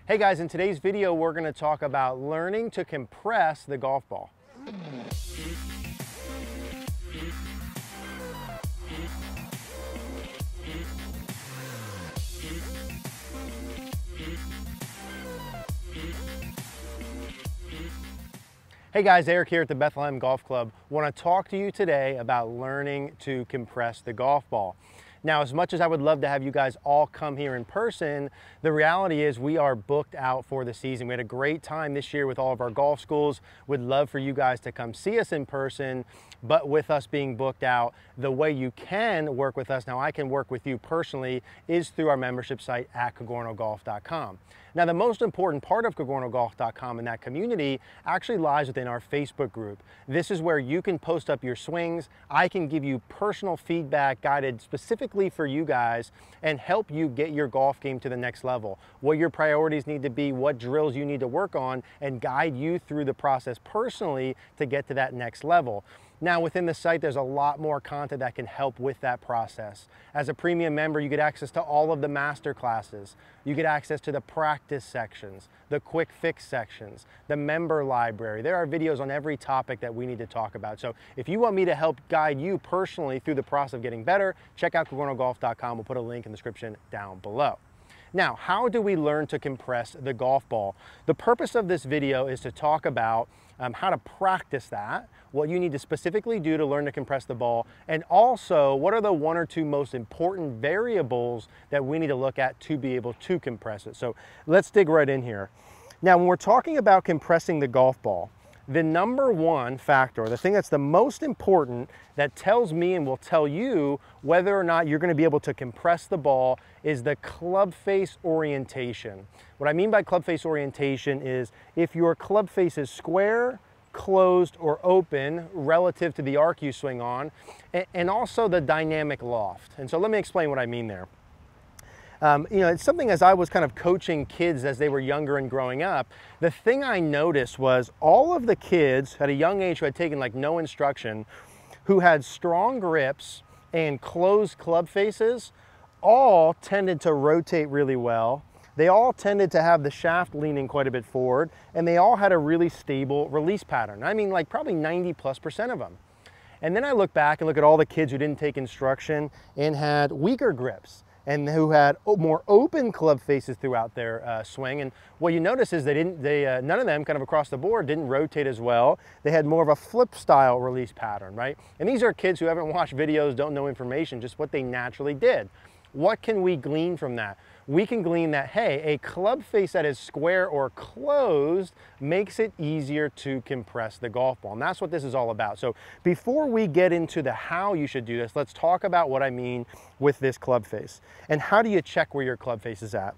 Hey guys, in today's video, we're going to talk about learning to compress the golf ball. Hey guys, Eric here at the Bethlehem Golf Club. Want to talk to you today about learning to compress the golf ball. Now, as much as I would love to have you guys all come here in person, the reality is we are booked out for the season. We had a great time this year with all of our golf schools. Would love for you guys to come see us in person, but with us being booked out, the way you can work with us, now I can work with you personally, is through our membership site at CogornoGolf.com. Now, the most important part of CogornoGolf.com and that community actually lies within our Facebook group. This is where you can post up your swings. I can give you personal feedback guided specifically for you guys and help you get your golf game to the next level. What your priorities need to be, what drills you need to work on, and guide you through the process personally to get to that next level. Now, within the site, there's a lot more content that can help with that process. As a premium member, you get access to all of the master classes. You get access to the practice sections, the quick fix sections, the member library. There are videos on every topic that we need to talk about. So if you want me to help guide you personally through the process of getting better, check out CogornoGolf.com. We'll put a link in the description down below. Now, how do we learn to compress the golf ball? The purpose of this video is to talk about how to practice that, what you need to specifically do to learn to compress the ball, and also what are the one or two most important variables that we need to look at to be able to compress it. So let's dig right in here. Now, when we're talking about compressing the golf ball, the number one factor, the thing that's the most important that tells me and will tell you whether or not you're going to be able to compress the ball is the club face orientation. What I mean by club face orientation is if your club face is square, closed, or open relative to the arc you swing on, and also the dynamic loft. And so let me explain what I mean there. It's something as I was kind of coaching kids as they were younger and growing up, the thing I noticed was all of the kids at a young age who had taken like no instruction, who had strong grips and closed club faces, all tended to rotate really well. They all tended to have the shaft leaning quite a bit forward, and they all had a really stable release pattern. I mean, like probably 90+% of them. And then I look back and look at all the kids who didn't take instruction and had weaker grips, and who had more open club faces throughout their swing. And what you notice is none of them kind of across the board didn't rotate as well. They had more of a flip style release pattern, right? And these are kids who haven't watched videos, don't know information, just what they naturally did. What can we glean from that? We can glean that, hey, a club face that is square or closed makes it easier to compress the golf ball. And that's what this is all about. So before we get into the how you should do this, let's talk about what I mean with this club face. And how do you check where your club face is at?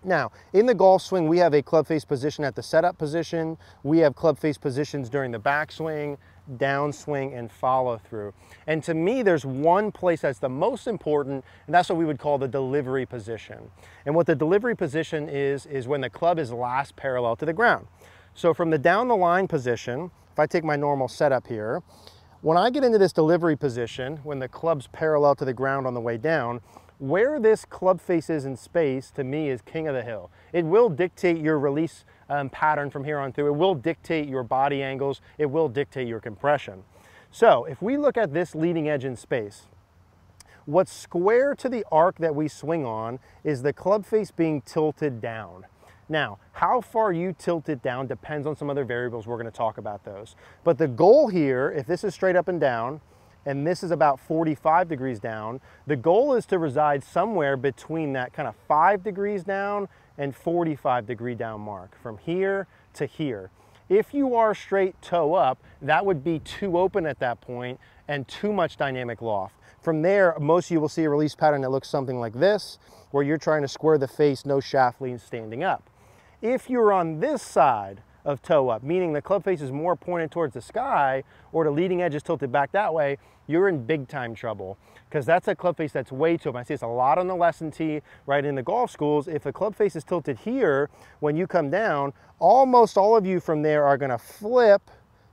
Now, in the golf swing, we have a club face position at the setup position. We have club face positions during the backswing, downswing, and follow through. And to me, there's one place that's the most important, and that's what we would call the delivery position. And what the delivery position is when the club is last parallel to the ground. So from the down the line position, if I take my normal setup here, when I get into this delivery position, when the club's parallel to the ground on the way down, where this club face is in space, to me, is king of the hill. It will dictate your release pattern from here on through. It will dictate your body angles. It will dictate your compression. So if we look at this leading edge in space, what's square to the arc that we swing on is the club face being tilted down. Now, how far you tilt it down depends on some other variables. We're going to talk about those. But the goal here, if this is straight up and down, and this is about 45 degrees down, the goal is to reside somewhere between that kind of 5 degrees down and 45 degree down mark, from here to here. If you are straight toe up, that would be too open at that point and too much dynamic loft. From there, most of you will see a release pattern that looks something like this, where you're trying to square the face, no shaft lean standing up. If you're on this side of toe up, meaning the club face is more pointed towards the sky, or the leading edge is tilted back that way, you're in big time trouble, because that's a club face that's way too open. I see this a lot on the lesson tee, right, in the golf schools. If the club face is tilted here, when you come down, almost all of you from there are gonna flip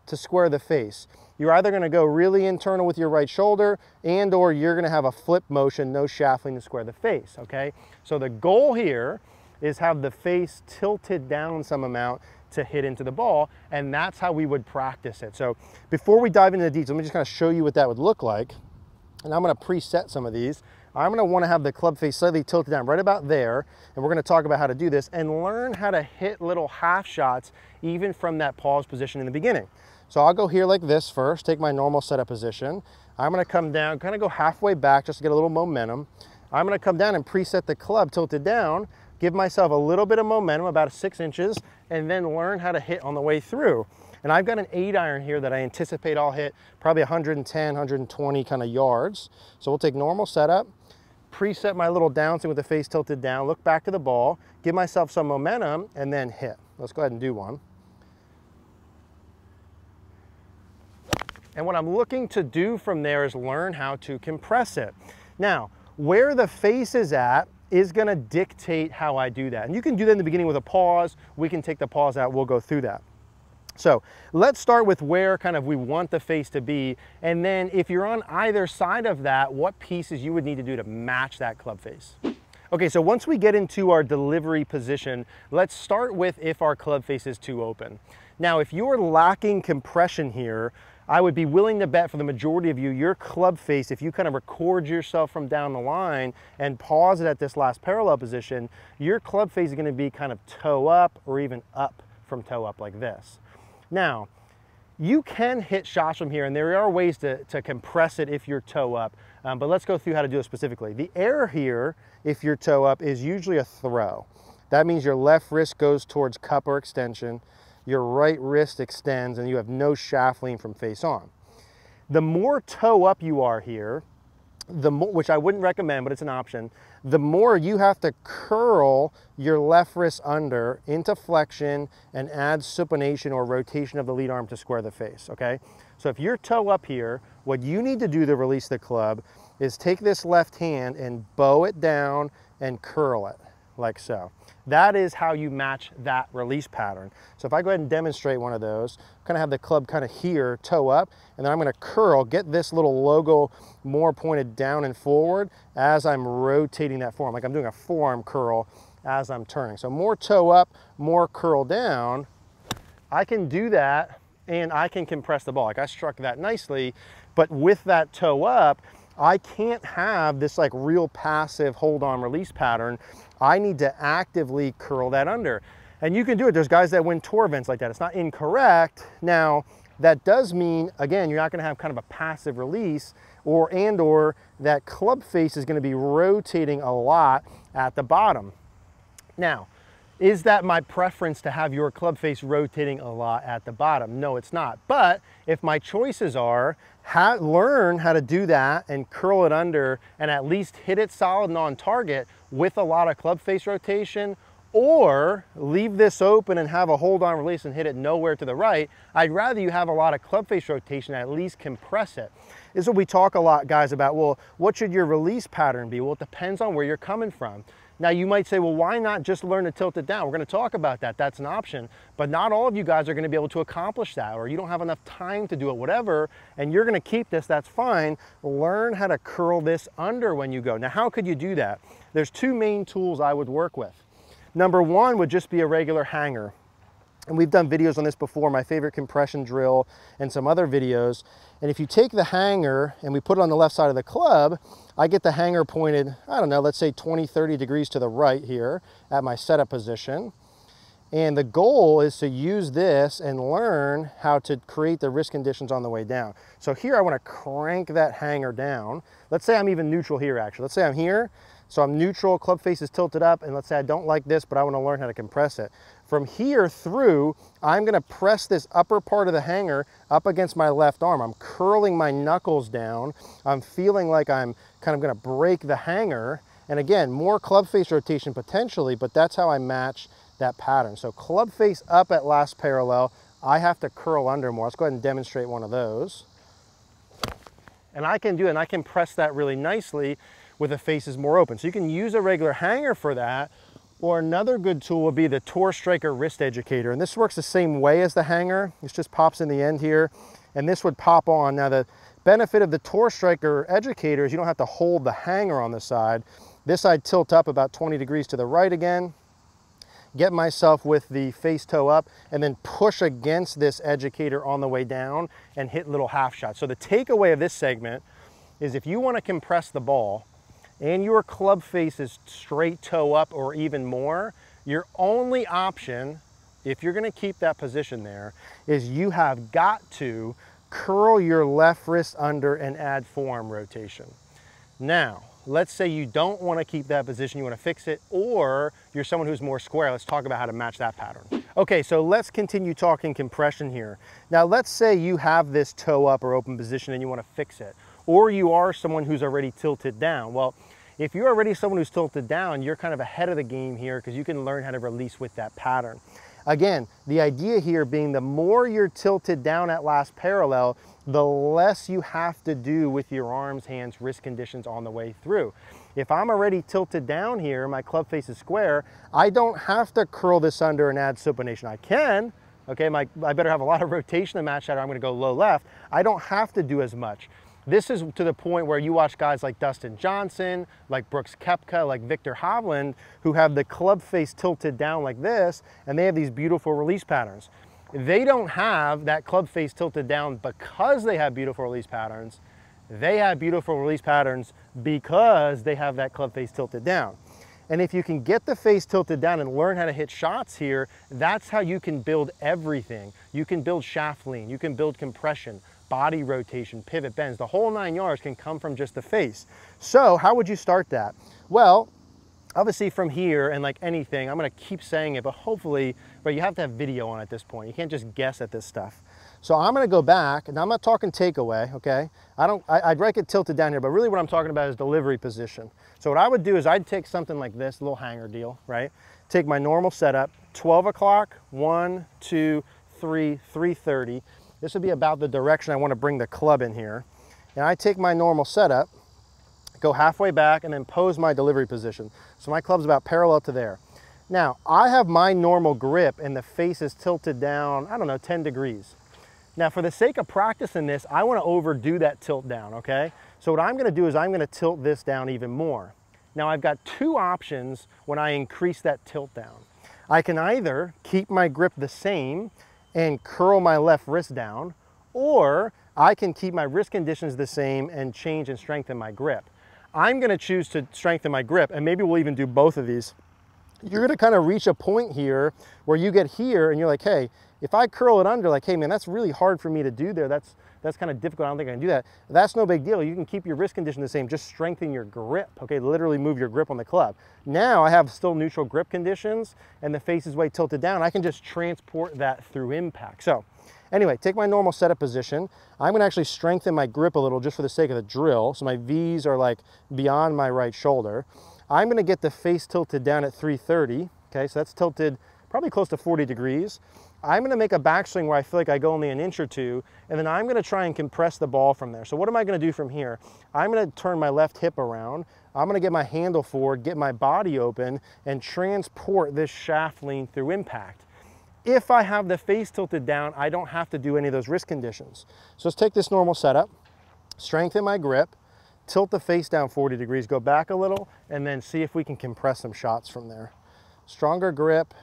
to square the face. You're either gonna go really internal with your right shoulder, and or you're gonna have a flip motion, no shaft lean to square the face, okay? So the goal here is have the face tilted down some amount to hit into the ball, and that's how we would practice it. So before we dive into the details, let me just kind of show you what that would look like. And I'm going to preset some of these. I'm going to want to have the club face slightly tilted down right about there, and we're going to talk about how to do this and learn how to hit little half shots even from that pause position in the beginning. So I'll go here like this first, take my normal setup position. I'm going to come down, kind of go halfway back just to get a little momentum. I'm going to come down and preset the club tilted down, give myself a little bit of momentum, about 6 inches, and then learn how to hit on the way through. And I've got an 8-iron here that I anticipate I'll hit probably 110, 120 kind of yards. So we'll take normal setup, preset my little downswing with the face tilted down, look back to the ball, give myself some momentum, and then hit. Let's go ahead and do one. And what I'm looking to do from there is learn how to compress it. Now, where the face is at is gonna dictate how I do that. And you can do that in the beginning with a pause. We can take the pause out, we'll go through that. So let's start with where kind of we want the face to be, and then if you're on either side of that, what pieces you would need to do to match that club face. Okay, so once we get into our delivery position, let's start with if our club face is too open. Now, if you're lacking compression here, I would be willing to bet for the majority of you, your club face, if you kind of record yourself from down the line and pause it at this last parallel position, your club face is going to be kind of toe up or even up from toe up like this. Now, you can hit shots from here, and there are ways to compress it if you're toe up, but let's go through how to do it specifically. The error here, if you're toe up, is usually a throw. That means your left wrist goes towards cup or extension, your right wrist extends, and you have no shaft lean from face on. The more toe up you are here, the more, which I wouldn't recommend, but it's an option, the more you have to curl your left wrist under into flexion and add supination or rotation of the lead arm to square the face, okay? So if you're toe up here, what you need to do to release the club is take this left hand and bow it down and curl it, like so. That is how you match that release pattern. So if I go ahead and demonstrate one of those, I'm gonna have the club kind of here, toe up, and then I'm gonna curl, get this little logo more pointed down and forward as I'm rotating that forearm, like I'm doing a forearm curl as I'm turning. So more toe up, more curl down. I can do that and I can compress the ball. Like I struck that nicely, but with that toe up, I can't have this like real passive hold on release pattern. I need to actively curl that under. And you can do it. There's guys that win tour events like that. It's not incorrect. Now, that does mean, again, you're not gonna have kind of a passive release or that club face is gonna be rotating a lot at the bottom. Now, is that my preference to have your club face rotating a lot at the bottom? No, it's not. But if my choices are, learn how to do that and curl it under and at least hit it solid and on target with a lot of club face rotation, or leave this open and have a hold on release and hit it nowhere to the right, I'd rather you have a lot of club face rotation, at least compress it. This is what we talk a lot, guys, about, well, what should your release pattern be? Well, it depends on where you're coming from. Now you might say, well, why not just learn to tilt it down? We're gonna talk about that, that's an option, but not all of you guys are gonna be able to accomplish that, or you don't have enough time to do it, whatever, and you're gonna keep this, that's fine. Learn how to curl this under when you go. Now, how could you do that? There's two main tools I would work with. Number one would just be a regular hanger. And we've done videos on this before, my favorite compression drill and some other videos. And if you take the hanger and we put it on the left side of the club, I get the hanger pointed, I don't know, let's say 20, 30 degrees to the right here at my setup position. And the goal is to use this and learn how to create the wrist conditions on the way down. So here I want to crank that hanger down. Let's say I'm even neutral here actually. Let's say I'm here, so I'm neutral, club face is tilted up, and let's say I don't like this, but I want to learn how to compress it. From here through, I'm going to press this upper part of the hanger up against my left arm. I'm curling my knuckles down. I'm feeling like I'm kind of going to break the hanger. And again, more club face rotation potentially, but that's how I match that pattern. So club face up at last parallel, I have to curl under more. Let's go ahead and demonstrate one of those. And I can do it, and I can press that really nicely with the faces more open. So you can use a regular hanger for that, or another good tool would be the Tour Striker Wrist Educator. And this works the same way as the hanger. It just pops in the end here, and this would pop on. Now the benefit of the Tour Striker Educator is you don't have to hold the hanger on the side. This side tilt up about 20 degrees to the right again, get myself with the face toe up, and then push against this educator on the way down and hit little half shots. So the takeaway of this segment is if you want to compress the ball and your club face is straight toe up or even more, your only option, if you're going to keep that position there, is you have got to curl your left wrist under and add forearm rotation. Now, let's say you don't want to keep that position, you want to fix it, or you're someone who's more square. Let's talk about how to match that pattern. Okay, so let's continue talking compression here. Now, let's say you have this toe up or open position and you want to fix it, or you are someone who's already tilted down. Well, if you're already someone who's tilted down, you're kind of ahead of the game here because you can learn how to release with that pattern. Again, the idea here being the more you're tilted down at last parallel, the less you have to do with your arms, hands, wrist conditions on the way through. If I'm already tilted down here, my club face is square, I don't have to curl this under and add supination. I can, okay, I better have a lot of rotation to match that or I'm gonna go low left. I don't have to do as much. This is to the point where you watch guys like Dustin Johnson, like Brooks Koepka, like Victor Hovland, who have the club face tilted down like this, and they have these beautiful release patterns. They don't have that club face tilted down because they have beautiful release patterns. They have beautiful release patterns because they have that club face tilted down. And if you can get the face tilted down and learn how to hit shots here, that's how you can build everything. You can build shaft lean, you can build compression, body rotation, pivot bends, the whole 9 yards can come from just the face. So how would you start that? Well, obviously from here, and like anything, I'm gonna keep saying it, but hopefully, but you have to have video on at this point. You can't just guess at this stuff. So I'm gonna go back, and I'm not talking takeaway, okay? I'd like it tilted down here, but really what I'm talking about is delivery position. So what I would do is I'd take something like this, little hanger deal, right? Take my normal setup, 12 o'clock, 1, 2, 3, 3:30. This would be about the direction I want to bring the club in here. And I take my normal setup, go halfway back, and then pose my delivery position. So my club's about parallel to there. Now, I have my normal grip and the face is tilted down, I don't know, 10 degrees. Now, for the sake of practicing this, I want to overdo that tilt down, okay? So what I'm going to do is I'm going to tilt this down even more. Now, I've got two options when I increase that tilt down. I can either keep my grip the same and curl my left wrist down, or I can keep my wrist conditions the same and change and strengthen my grip. I'm gonna choose to strengthen my grip, and maybe we'll even do both of these. You're gonna kind of reach a point here where you get here and you're like, hey, if I curl it under, like, hey man, that's really hard for me to do there. That's kind of difficult, I don't think I can do that. That's no big deal. You can keep your wrist condition the same, just strengthen your grip, okay? Literally move your grip on the club. Now I have still neutral grip conditions and the face is way tilted down. I can just transport that through impact. So anyway, take my normal setup position. I'm gonna actually strengthen my grip a little just for the sake of the drill. So my V's are like beyond my right shoulder. I'm gonna get the face tilted down at 330, okay? So that's tilted probably close to 40 degrees. I'm gonna make a backswing where I feel like I go only an inch or two, and then I'm gonna try and compress the ball from there. So what am I gonna do from here? I'm gonna turn my left hip around, I'm gonna get my handle forward, get my body open, and transport this shaft lean through impact. If I have the face tilted down, I don't have to do any of those wrist conditions. So let's take this normal setup, strengthen my grip, tilt the face down 40 degrees, go back a little, and then see if we can compress some shots from there. Stronger grip.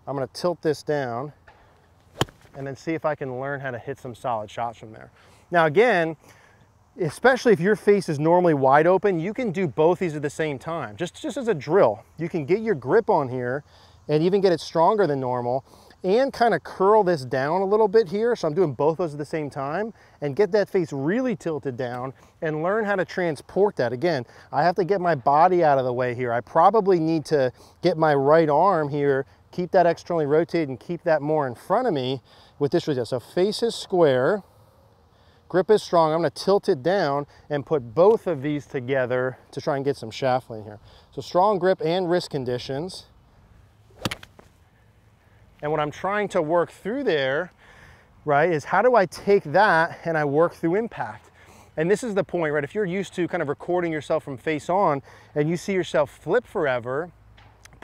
I'm gonna tilt this down and then see if I can learn how to hit some solid shots from there. Now again, especially if your face is normally wide open, you can do both these at the same time. Just as a drill, you can get your grip on here and even get it stronger than normal and kind of curl this down a little bit here. So I'm doing both those at the same time and get that face really tilted down and learn how to transport that. Again, I have to get my body out of the way here. I probably need to get my right arm here, keep that externally rotated and keep that more in front of me with this result. So face is square, grip is strong. I'm gonna tilt it down and put both of these together to try and get some shaft lean here. So strong grip and wrist conditions. And what I'm trying to work through there, right, is how do I take that and I work through impact? And this is the point, right? If you're used to kind of recording yourself from face on and you see yourself flip forever,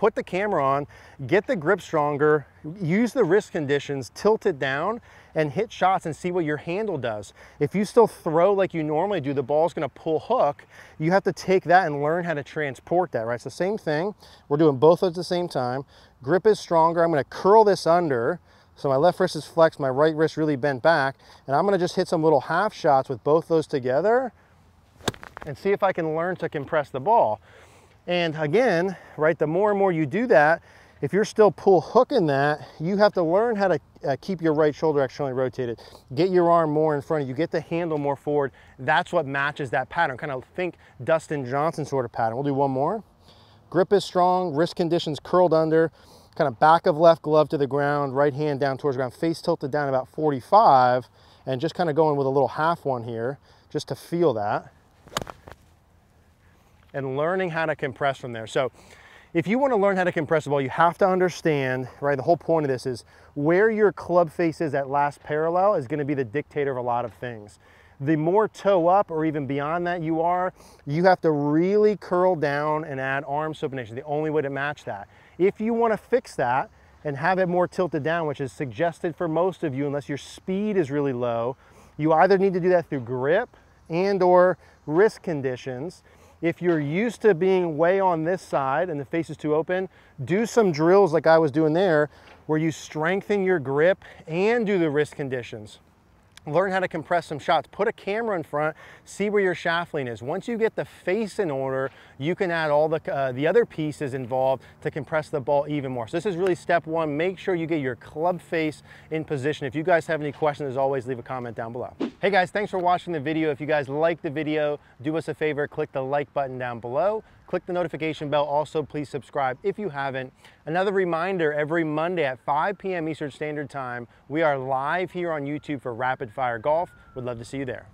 put the camera on, get the grip stronger, use the wrist conditions, tilt it down, and hit shots and see what your handle does. If you still throw like you normally do, the ball's gonna pull hook. You have to take that and learn how to transport that, right? It's the same thing. We're doing both at the same time. Grip is stronger. I'm gonna curl this under. So my left wrist is flexed, my right wrist really bent back, and I'm gonna just hit some little half shots with both those together and see if I can learn to compress the ball. And again, right, the more and more you do that, if you're still pull hooking that, you have to learn how to keep your right shoulder externally rotated, get your arm more in front of you, get the handle more forward. That's what matches that pattern. Kind of think Dustin Johnson sort of pattern. We'll do one more. Grip is strong, wrist conditions curled under, kind of back of left glove to the ground, right hand down towards the ground, face tilted down about 45, and just kind of going with a little half one here, just to feel that. And learning how to compress from there. So if you want to learn how to compress the ball, you have to understand, right, the whole point of this is where your club face is at last parallel is going to be the dictator of a lot of things. The more toe up or even beyond that you are, you have to really curl down and add arm supination, the only way to match that. If you want to fix that and have it more tilted down, which is suggested for most of you unless your speed is really low, you either need to do that through grip and or wrist conditions. If you're used to being way on this side and the face is too open, do some drills like I was doing there where you strengthen your grip and do the wrist conditions. Learn how to compress some shots. Put a camera in front, see where your shaft lean is. Once you get the face in order, you can add all the other pieces involved to compress the ball even more. So this is really step one. Make sure you get your club face in position. If you guys have any questions, as always, leave a comment down below. Hey guys, thanks for watching the video. If you guys liked the video, do us a favor, click the like button down below. Click the notification bell. Also, please subscribe if you haven't. Another reminder, every Monday at 5 p.m. Eastern Standard Time, we are live here on YouTube for Rapid Fire Golf. Would love to see you there.